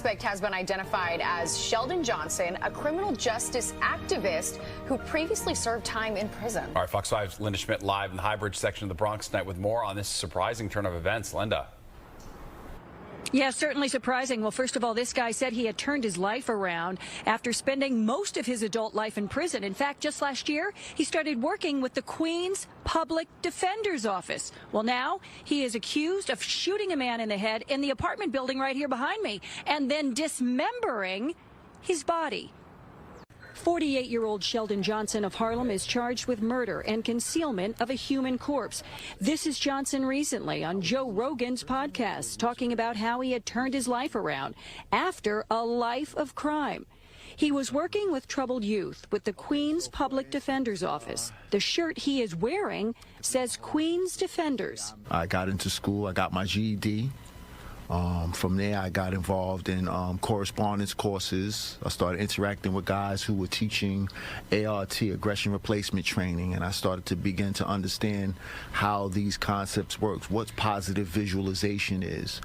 suspect has been identified as Sheldon Johnson, a criminal justice activist who previously served time in prison. All right, Fox 5's Linda Schmidt live in the High Bridge section of the Bronx tonight with more on this surprising turn of events. Linda. Yeah, certainly surprising. Well, first of all, this guy said he had turned his life around after spending most of his adult life in prison. In fact, just last year, he started working with the Queens Public Defender's Office. Well, now he is accused of shooting a man in the head in the apartment building right here behind me and then dismembering his body. 48-year-old Sheldon Johnson of Harlem is charged with murder and concealment of a human corpse. This is Johnson recently on Joe Rogan's podcast, talking about how he had turned his life around after a life of crime. He was working with troubled youth with the Queens Public Defender's Office. The shirt he is wearing says Queens Defenders. I got into school, I got my GED. From there, I got involved in correspondence courses. I started interacting with guys who were teaching ART, aggression replacement training, and I started to begin to understand how these concepts work, what positive visualization is,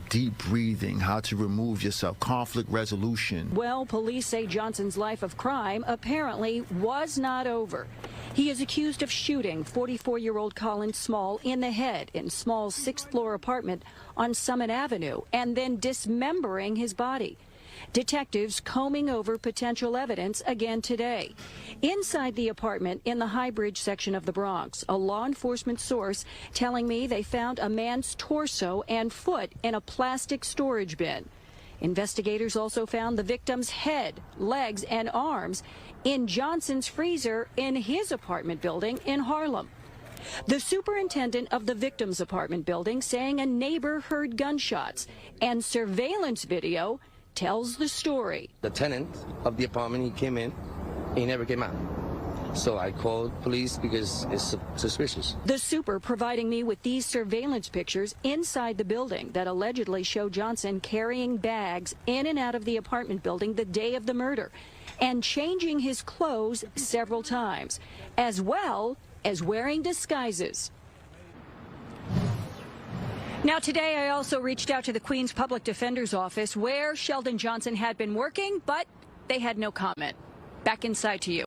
deep breathing, how to remove yourself, conflict resolution. Well, police say Johnson's life of crime apparently was not over. He is accused of shooting 44-year-old Collin Small in the head in Small's sixth-floor apartment on Summit Avenue and then dismembering his body. Detectives combing over potential evidence again today. Inside the apartment in the High Bridge section of the Bronx, a law enforcement source telling me they found a man's torso and foot in a plastic storage bin. Investigators also found the victim's head, legs, and arms in Johnson's freezer in his apartment building in Harlem. The superintendent of the victim's apartment building saying a neighbor heard gunshots, and surveillance video tells the story. The tenant of the apartment, he came in, he never came out. So I called police because it's suspicious. The super providing me with these surveillance pictures inside the building that allegedly show Johnson carrying bags in and out of the apartment building the day of the murder and changing his clothes several times, as well as wearing disguises. Now, today I also reached out to the Queens Public Defender's Office where Sheldon Johnson had been working, but they had no comment. Back inside to you.